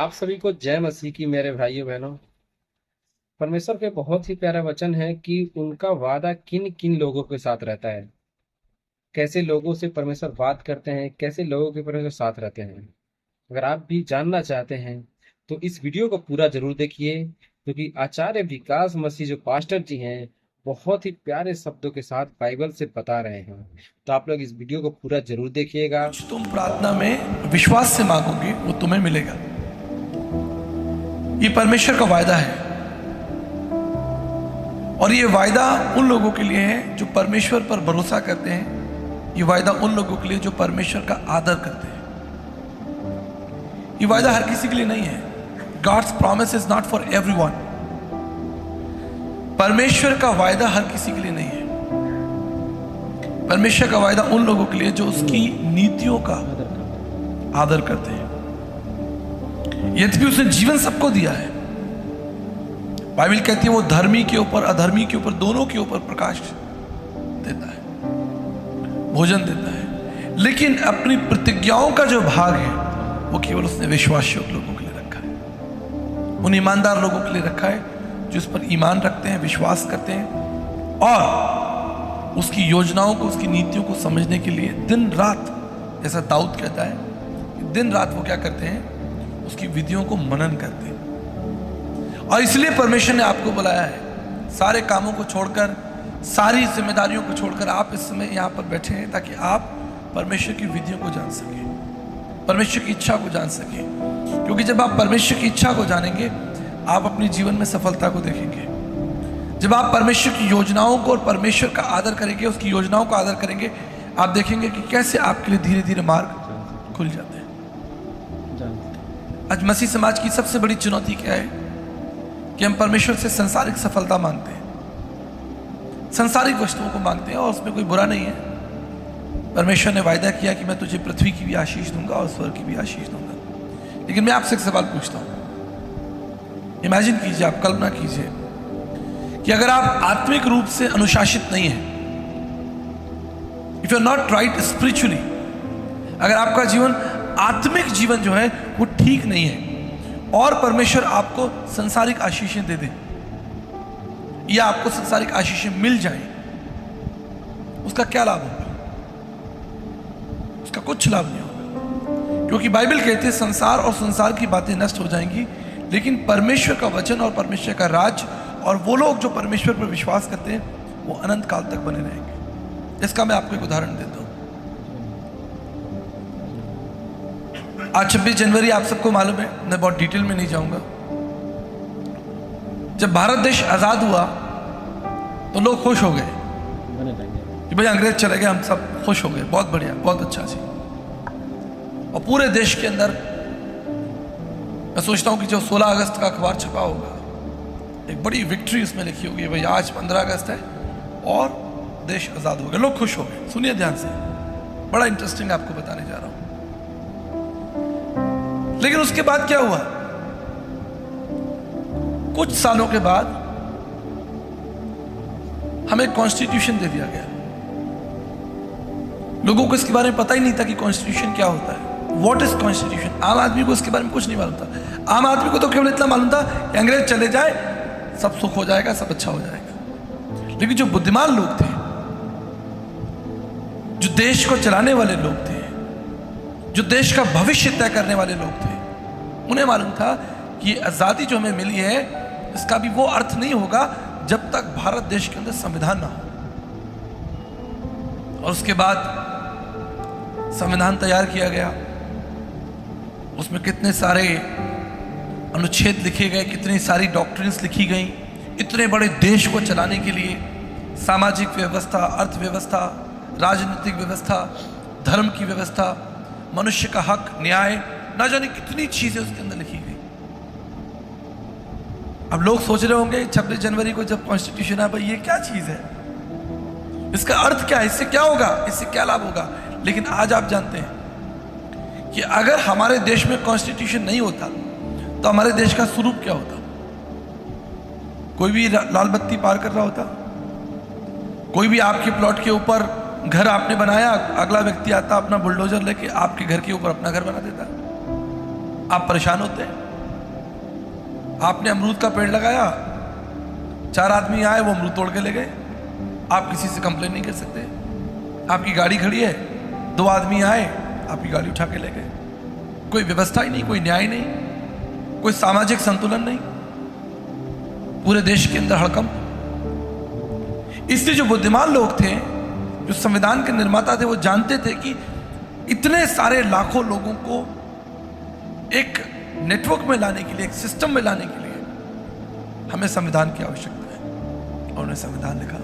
आप सभी को जय मसीह की मेरे भाइयों बहनों। परमेश्वर के बहुत ही प्यारा वचन है कि उनका वादा किन किन लोगों के साथ रहता है। कैसे लोगों से परमेश्वर बात करते हैं, कैसे लोगों के परमेश्वर साथ रहते हैं। अगर आप भी जानना चाहते हैं तो इस वीडियो को पूरा जरूर देखिए, क्योंकि आचार्य विकास मसीह जो पास्टर जी हैं, बहुत ही प्यारे शब्दों के साथ बाइबल से बता रहे हैं। तो आप लोग इस वीडियो को पूरा जरूर देखिएगा। कुछ तुम प्रार्थना में विश्वास से मांगोगे वो तुम्हें मिलेगा। ये परमेश्वर का वायदा है और ये वायदा उन लोगों के लिए है जो परमेश्वर पर भरोसा करते हैं। ये वायदा उन लोगों के लिए जो परमेश्वर का आदर करते हैं। ये वायदा हर किसी के लिए नहीं है। God's promise is not for everyone. परमेश्वर का वायदा हर किसी के लिए नहीं है। परमेश्वर का वायदा उन लोगों के लिए जो उसकी नीतियों का आदर करते हैं। यद्यपि उसने जीवन सबको दिया है। बाइबल कहती है वो धर्मी के ऊपर अधर्मी के ऊपर दोनों के ऊपर प्रकाश देता है, भोजन देता है, लेकिन अपनी प्रतिज्ञाओं का जो भाग है वो केवल उसने विश्वास योग्य लोगों के लिए रखा है। उन ईमानदार लोगों के लिए रखा है जो उस पर ईमान रखते हैं, विश्वास करते हैं और उसकी योजनाओं को, उसकी नीतियों को समझने के लिए दिन रात, जैसा दाऊद कहता है, दिन रात वो क्या करते हैं, उसकी विधियों को मनन करते हैं। और इसलिए परमेश्वर ने आपको बुलाया है। सारे कामों को छोड़कर, सारी जिम्मेदारियों को छोड़कर आप इस समय यहाँ पर बैठे हैं ताकि आप परमेश्वर की विधियों को जान सकें, परमेश्वर की इच्छा को जान सकें। क्योंकि जब आप परमेश्वर की इच्छा को जानेंगे आप अपने जीवन में सफलता को देखेंगे। जब आप परमेश्वर की योजनाओं को और परमेश्वर का आदर करेंगे, उसकी योजनाओं का आदर करेंगे, आप देखेंगे कि कैसे आपके लिए धीरे धीरे मार्ग खुल जाते हैं। आज मसीह समाज की सबसे बड़ी चुनौती क्या है कि हम परमेश्वर से सांसारिक सफलता मांगते हैं, सांसारिक वस्तुओं को मांगते हैं और उसमें कोई बुरा नहीं है। परमेश्वर ने वायदा किया कि मैं तुझे पृथ्वी की भी आशीष दूंगा और स्वर्ग की भी आशीष दूंगा। लेकिन मैं आपसे एक सवाल पूछता हूं। इमेजिन कीजिए, आप कल्पना कीजिए कि अगर आप आत्मिक रूप से अनुशासित नहीं हैं, if you are not right spiritually, अगर आपका जीवन, आत्मिक जीवन जो है वो ठीक नहीं है और परमेश्वर आपको संसारिक आशीषें दे दे या आपको संसारिक आशीषें मिल जाए, उसका क्या लाभ होगा? उसका कुछ लाभ नहीं होगा। क्योंकि बाइबल कहती है संसार और संसार की बातें नष्ट हो जाएंगी, लेकिन परमेश्वर का वचन और परमेश्वर का राज और वो लोग जो परमेश्वर पर विश्वास करते हैं वो अनंत काल तक बने रहेंगे। इसका मैं आपको एक उदाहरण देता हूं। आज 26 जनवरी आप सबको मालूम है, मैं बहुत डिटेल में नहीं जाऊंगा। जब भारत देश आजाद हुआ तो लोग खुश हो गए कि भाई अंग्रेज चले गए, हम सब खुश हो गए, बहुत बढ़िया, बहुत अच्छा जी। और पूरे देश के अंदर मैं सोचता हूं कि जो 16 अगस्त का अखबार छपा होगा, एक बड़ी विक्ट्री उसमें लिखी होगी, भाई आज 15 अगस्त है और देश आजाद हो गया, लोग खुश हो गए। सुनिए ध्यान से, बड़ा इंटरेस्टिंग आपको बताने जा रहा हूं। लेकिन उसके बाद क्या हुआ? कुछ सालों के बाद हमें कॉन्स्टिट्यूशन दे दिया गया। लोगों को इसके बारे में पता ही नहीं था कि कॉन्स्टिट्यूशन क्या होता है, व्हाट इज कॉन्स्टिट्यूशन। आम आदमी को इसके बारे में कुछ नहीं मालूम था। आम आदमी को तो केवल इतना मालूम था कि अंग्रेज चले जाए सब सुख हो जाएगा, सब अच्छा हो जाएगा। लेकिन जो बुद्धिमान लोग थे, जो देश को चलाने वाले लोग थे, जो देश का भविष्य तय करने वाले लोग थे, उन्हें मालूम था कि आजादी जो हमें मिली है इसका भी वो अर्थ नहीं होगा जब तक भारत देश के अंदर संविधान ना हो। और उसके बाद संविधान तैयार किया गया, उसमें कितने सारे अनुच्छेद लिखे गए, कितनी सारी डॉक्ट्रिन्स लिखी गई। इतने बड़े देश को चलाने के लिए सामाजिक व्यवस्था, अर्थव्यवस्था, राजनीतिक व्यवस्था, धर्म की व्यवस्था, मनुष्य का हक, न्याय, ना जाने कितनी चीजें उसके अंदर लिखी गई। अब लोग सोच रहे होंगे 26 जनवरी को जब कॉन्स्टिट्यूशन है, भाई ये क्या चीज है, इसका अर्थ क्या है, इससे क्या होगा, इससे क्या लाभ होगा। लेकिन आज आप जानते हैं कि अगर हमारे देश में कॉन्स्टिट्यूशन नहीं होता तो हमारे देश का स्वरूप क्या होता? कोई भी लाल बत्ती पार कर रहा होता, कोई भी आपके प्लॉट के ऊपर घर आपने बनाया, अगला व्यक्ति आता अपना बुलडोजर लेके आपके घर के ऊपर अपना घर बना देता, आप परेशान होते हैं। आपने अमरूद का पेड़ लगाया, 4 आदमी आए, वो अमरूद तोड़ के ले गए, आप किसी से कंप्लेन नहीं कर सकते। आपकी गाड़ी खड़ी है, 2 आदमी आए, आपकी गाड़ी उठा के ले गए। कोई व्यवस्था ही नहीं, कोई न्याय नहीं, कोई सामाजिक संतुलन नहीं, पूरे देश के अंदर हड़कंप। इसलिए जो बुद्धिमान लोग थे, जो संविधान के निर्माता थे, वो जानते थे कि इतने सारे लाखों लोगों को एक नेटवर्क में लाने के लिए, एक सिस्टम में लाने के लिए हमें संविधान की आवश्यकता है, और उन्होंने संविधान लिखा।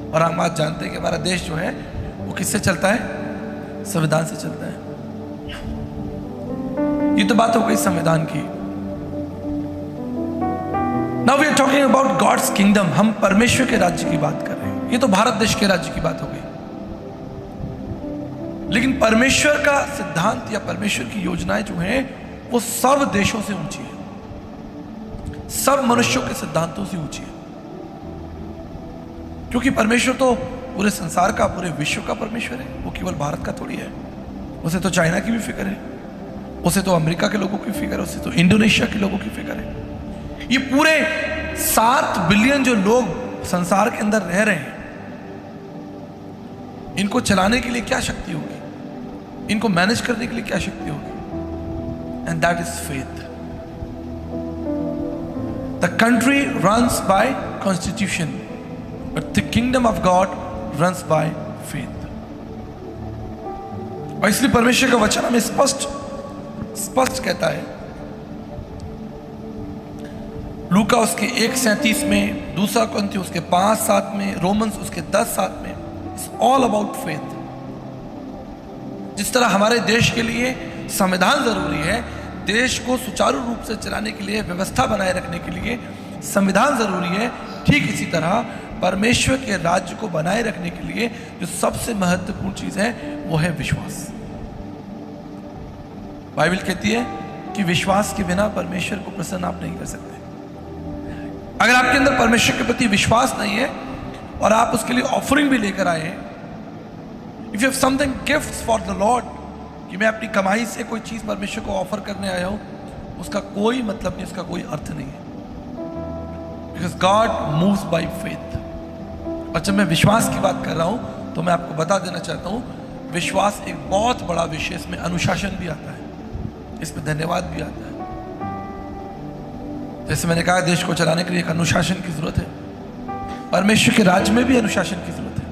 और हम आज जानते हैं कि हमारा देश जो है वो किससे चलता है? संविधान से चलता है। ये तो बात हो गई संविधान की। Now we are talking about God's kingdom. हम परमेश्वर के राज्य की बात कर रहे हैं। ये तो भारत देश के राज्य की बात हो गई, लेकिन परमेश्वर का सिद्धांत या परमेश्वर की योजनाएं जो हैं वो सब देशों से ऊंची है, सब मनुष्यों के सिद्धांतों से ऊंची है। क्योंकि परमेश्वर तो पूरे संसार का, पूरे विश्व का परमेश्वर है, वो केवल भारत का थोड़ी है। उसे तो चाइना की भी फिक्र है, उसे तो अमेरिका के लोगों की फिक्र है, उसे तो इंडोनेशिया के लोगों की फिक्र है। ये पूरे 7 बिलियन जो लोग संसार के अंदर रह रहे हैं, इनको चलाने के लिए क्या शक्ति होगी, इनको मैनेज करने के लिए क्या शक्ति होगी? And that is faith. The country runs bye constitution, but the kingdom of God runs by faith. और इसलिए परमेश्वर का वचन हमें स्पष्ट कहता है, लूका उसके 1:37 में, दूसरा कुरिन्थियों उसके 5:7 में, रोमन्स उसके 10:7 में, इट्स ऑल अबाउट फेथ। जिस तरह हमारे देश के लिए संविधान जरूरी है, देश को सुचारू रूप से चलाने के लिए, व्यवस्था बनाए रखने के लिए संविधान जरूरी है, ठीक इसी तरह परमेश्वर के राज्य को बनाए रखने के लिए जो सबसे महत्वपूर्ण चीज है वो है विश्वास। बाइबल कहती है कि विश्वास के बिना परमेश्वर को प्रसन्न आप नहीं कर सकते। अगर आपके अंदर परमेश्वर के प्रति विश्वास नहीं है और आप उसके लिए ऑफरिंग भी लेकर आए हैं, if you have something gifts for the Lord, कि मैं अपनी कमाई से कोई चीज परमेश्वर को ऑफर करने आया हूं, उसका कोई मतलब नहीं, उसका कोई अर्थ नहीं है। Because God moves by faith. और जब मैं विश्वास की बात कर रहा हूं तो मैं आपको बता देना चाहता हूं, विश्वास एक बहुत बड़ा विषय, इसमें अनुशासन भी आता है, इसमें धन्यवाद भी आता है। जैसे मैंने कहा, देश को चलाने के लिए एक अनुशासन की जरूरत है, परमेश्वर के राज्य में भी अनुशासन की जरूरत है।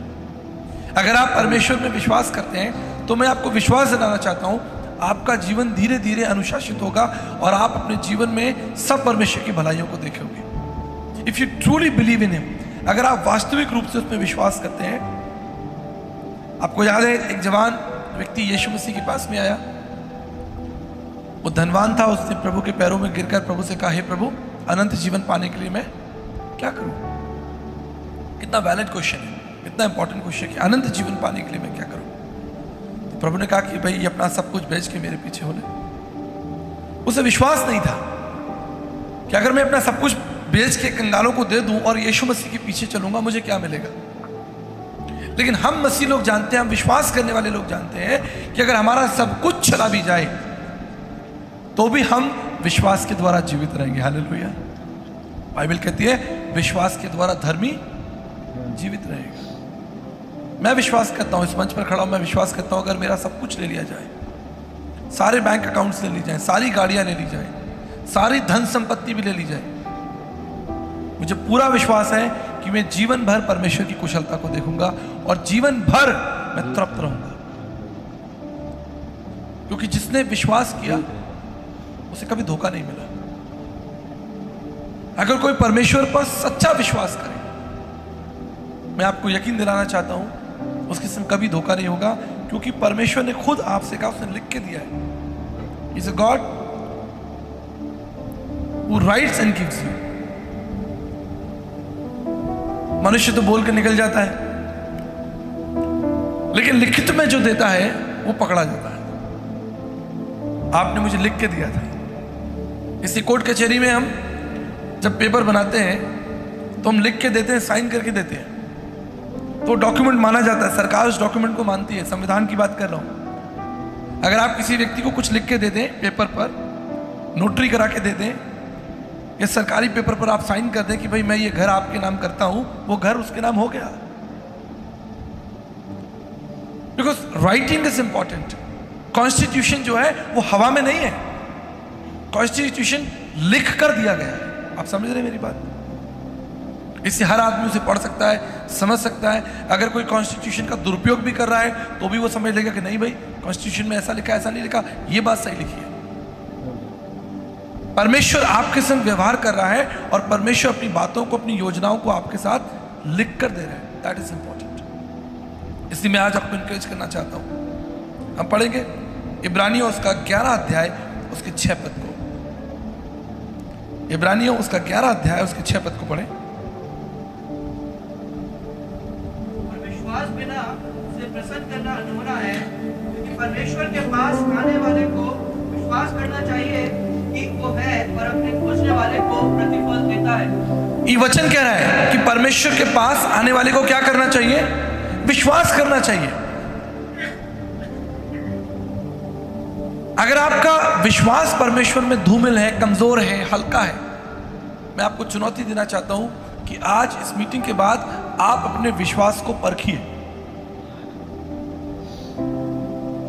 अगर आप परमेश्वर में विश्वास करते हैं तो मैं आपको विश्वास दिलाना चाहता हूं, आपका जीवन धीरे धीरे अनुशासित होगा और आप अपने जीवन में सब परमेश्वर की भलाइयों को देखेंगे। If you truly believe in him, अगर आप वास्तविक रूप से उसमें विश्वास करते हैं। आपको याद है, एक जवान व्यक्ति यीशु मसीह के पास में आया, वो धनवान था, उसने प्रभु के पैरों में गिरकर प्रभु से कहा, हे प्रभु, अनंत जीवन पाने के लिए मैं क्या करूं? कितना वैलिड क्वेश्चन है, कितना इंपॉर्टेंट क्वेश्चन है कि अनंत जीवन पाने के लिए मैं क्या करूं? तो प्रभु ने कहा कि भाई ये अपना सब कुछ बेच के मेरे पीछे हो ले। उसे विश्वास नहीं था कि अगर मैं अपना सब कुछ बेच के कंगालों को दे दूं और यीशु मसीह के पीछे चलूंगा मुझे क्या मिलेगा। लेकिन हम मसीह लोग जानते हैं, हम विश्वास करने वाले लोग जानते हैं कि अगर हमारा सब कुछ चला भी जाए तो भी हम विश्वास के द्वारा जीवित रहेंगे। हालेलुया। बाइबल कहती है विश्वास के द्वारा धर्मी जीवित रहेगा। मैं विश्वास करता हूं, इस मंच पर खड़ा हूं, मैं विश्वास करता हूं अगर मेरा सब कुछ ले लिया जाए, सारे बैंक अकाउंट्स ले ली जाए, सारी गाड़ियां ले ली जाए, सारी धन संपत्ति भी ले ली जाए, मुझे पूरा विश्वास है कि मैं जीवन भर परमेश्वर की कुशलता को देखूंगा और जीवन भर मैं तृप्त रहूंगा। क्योंकि जिसने विश्वास किया उसे कभी धोखा नहीं मिला। अगर कोई परमेश्वर पर सच्चा विश्वास करे, मैं आपको यकीन दिलाना चाहता हूं उसके संग कभी धोखा नहीं होगा, क्योंकि परमेश्वर ने खुद आपसे कहा, उसने लिख के दिया है, is a God who rights and gives you. मनुष्य तो बोल के निकल जाता है, लेकिन लिखित में जो देता है वो पकड़ा जाता है। आपने मुझे लिख के दिया था। इसी कोर्ट कचहरी में हम जब पेपर बनाते हैं तो हम लिख के देते हैं, साइन करके देते हैं, तो डॉक्यूमेंट माना जाता है। सरकार उस डॉक्यूमेंट को मानती है। संविधान की बात कर रहा हूं। अगर आप किसी व्यक्ति को कुछ लिख के दे दें पेपर पर, नोटरी करा के दे दें, या सरकारी पेपर पर आप साइन कर दें कि भाई मैं ये घर आपके नाम करता हूं, वो घर उसके नाम हो गया। Because writing is important. Constitution जो है वो हवा में नहीं है, कॉन्स्टिट्यूशन लिख कर दिया गया है। आप समझ रहे हैं मेरी बात? इससे हर आदमी उसे पढ़ सकता है, समझ सकता है। अगर कोई कॉन्स्टिट्यूशन का दुरुपयोग भी कर रहा है तो भी वो समझ लेगा कि नहीं भाई, कॉन्स्टिट्यूशन में ऐसा लिखा, ऐसा नहीं लिखा, ये बात सही लिखी है। परमेश्वर आपके संग व्यवहार कर रहा है और परमेश्वर अपनी बातों को, अपनी योजनाओं को आपके साथ लिख कर दे रहा है। That is important. इसलिए मैं आज आपको इंकरेज करना चाहता हूं। हम पढ़ेंगे इब्रानियों उसका 11 अध्याय उसके 6 पद को। इब्रानियों उसका 11 अध्याय उसके 6 पद को पढ़ें। विश्वास बिना उसे प्रसन्न करना अधूरा है, क्योंकि परमेश्वर के पास आने वाले को विश्वास करना चाहिए कि वो है और अपने खोजने वाले को प्रतिफल देता है। ये वचन कह रहा है कि परमेश्वर के पास आने वाले को क्या करना चाहिए? विश्वास करना चाहिए। अगर आपका विश्वास परमेश्वर में धूमिल है, कमजोर है, हल्का है, मैं आपको चुनौती देना चाहता हूं कि आज इस मीटिंग के बाद आप अपने विश्वास को परखिए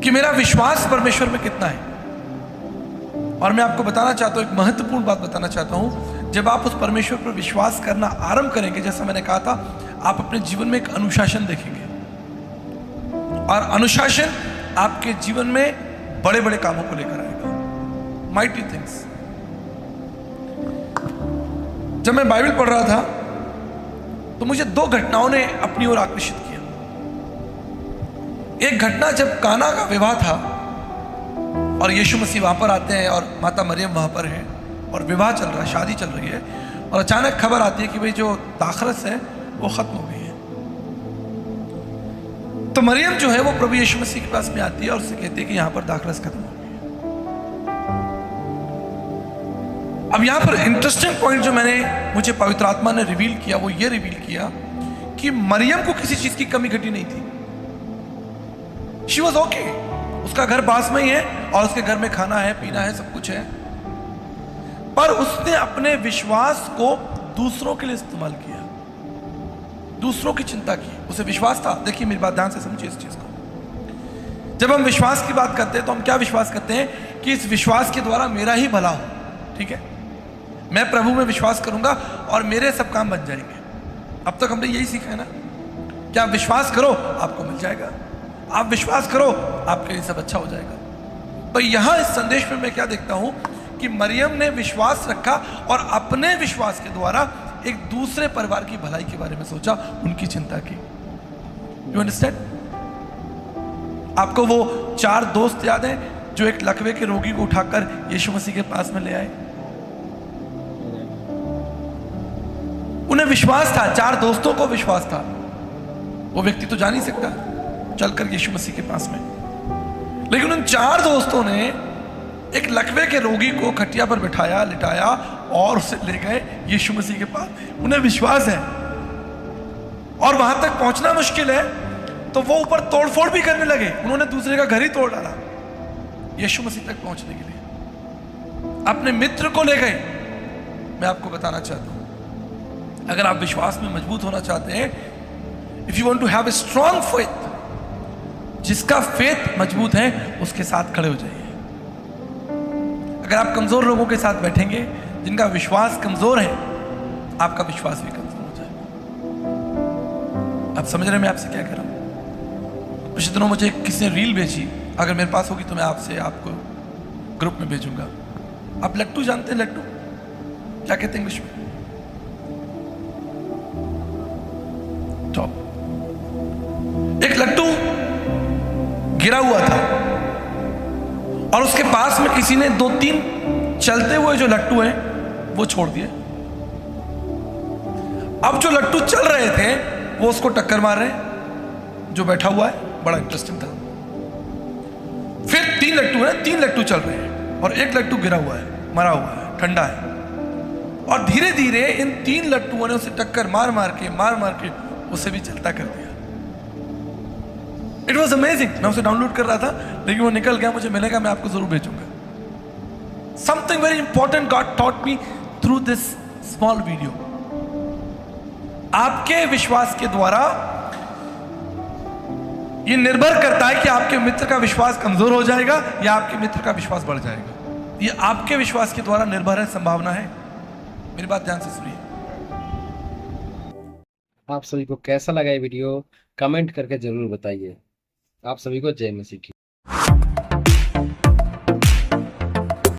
कि मेरा विश्वास परमेश्वर में कितना है। और मैं आपको बताना चाहता हूं, एक महत्वपूर्ण बात बताना चाहता हूं। जब आप उस परमेश्वर पर विश्वास करना आरंभ करेंगे, जैसा मैंने कहा था, आप अपने जीवन में एक अनुशासन देखेंगे और अनुशासन आपके जीवन में बड़े बड़े कामों को लेकर आएगा, माइटी थिंग्स। जब मैं बाइबल पढ़ रहा था तो मुझे 2 घटनाओं ने अपनी ओर आकर्षित किया। एक घटना जब काना का विवाह था और यीशु मसीह वहां पर आते हैं और माता मरियम वहां पर है और विवाह चल रहा है, शादी चल रही है, और अचानक खबर आती है कि भाई जो दाखरस है वो खत्म हो गई है। तो मरियम जो है वो प्रभु यीशु मसीह के पास में आती है और उससे कहती है कि यहां पर दाखरस खत्म हो गई है। अब यहां पर इंटरेस्टिंग पॉइंट जो मुझे पवित्र आत्मा ने रिवील किया, वो ये रिवील किया कि मरियम को किसी चीज की कमी घटी नहीं थी। शी वॉज ओके, उसका घर पास में ही है और उसके घर में खाना है, पीना है, सब कुछ है, पर उसने अपने विश्वास को दूसरों के लिए इस्तेमाल किया, दूसरों की चिंता की। उसे विश्वास था। देखिए मेरी बात ध्यान से समझिए इस चीज को। जब हम विश्वास की बात करते हैं तो हम क्या विश्वास करते हैं कि इस विश्वास के द्वारा मेरा ही भला हो, ठीक है, मैं प्रभु में विश्वास करूंगा और मेरे सब काम बन जाएंगे। अब तक हमने यही सीखा है ना कि आप विश्वास करो आपको मिल जाएगा, आप विश्वास करो आपके लिए सब अच्छा हो जाएगा। तो यहां इस संदेश में मैं क्या देखता हूं कि मरियम ने विश्वास रखा और अपने विश्वास के द्वारा एक दूसरे परिवार की भलाई के बारे में सोचा, उनकी चिंता की। You understand? आपको वो 4 दोस्त याद हैं जो एक लकवे के रोगी को उठाकर यीशु मसीह के पास में ले आए? उन्हें विश्वास था, 4 दोस्तों को विश्वास था। वो व्यक्ति तो जा नहीं सकता चलकर यीशु मसीह के पास में, लेकिन उन 4 दोस्तों ने एक लकवे के रोगी को खटिया पर बिठाया, लिटाया और उसे ले गए यीशु मसीह के पास। उन्हें विश्वास है और वहां तक पहुंचना मुश्किल है तो वो ऊपर तोड़फोड़ भी करने लगे। उन्होंने दूसरे का घर ही तोड़ डाला यीशु मसीह तक पहुंचने के लिए। अपने मित्र को ले गए। मैं आपको बताना चाहता हूं, अगर आप विश्वास में मजबूत होना चाहते हैं, if you want to have a strong faith, जिसका फेथ मजबूत है उसके साथ खड़े हो जाइए। अगर आप कमजोर लोगों के साथ बैठेंगे, जिनका विश्वास कमजोर है, आपका विश्वास भी कमजोर हो जाएगा। आप समझ रहे हैं मैं आपसे क्या कह रहा हूं? पिछले दिनों मुझे किसी ने रील भेजी, अगर मेरे पास होगी तो मैं आपको ग्रुप में भेजूंगा। आप लट्टू जानते हैं? लट्टू क्या कहते हैं इंग्लिश में? टॉप। एक लट्टू गिरा हुआ था और उसके पास में किसी ने 2-3 चलते हुए जो लट्टू हैं वो छोड़ दिए। अब जो लट्टू चल रहे थे वो उसको टक्कर मार रहे हैं, जो बैठा हुआ है। बड़ा इंटरेस्टिंग था। फिर 3 लट्टू हैं, 3 लट्टू चल रहे हैं और एक लट्टू गिरा हुआ है, मरा हुआ है, ठंडा है। और धीरे धीरे इन 3 लट्टुओं ने उसे टक्कर मार मार के उसे भी चलता कर दिया। It was amazing. मैं उसे डाउनलोड कर रहा था लेकिन वो निकल गया, मुझे मिलेगा, मैं आपको जरूर भेजूंगा। Something very important God taught me through this small video. आपके विश्वास के द्वारा ये निर्भर करता है कि आपके मित्र का विश्वास कमजोर हो जाएगा या आपके मित्र का विश्वास बढ़ जाएगा। ये आपके विश्वास के द्वारा निर्भर है, संभावना है। मेरी बात ध्यान से सुनिए। आप सभी को कैसा लगा ये वीडियो कमेंट करके जरूर बताइए। आप सभी को जय मसीह की।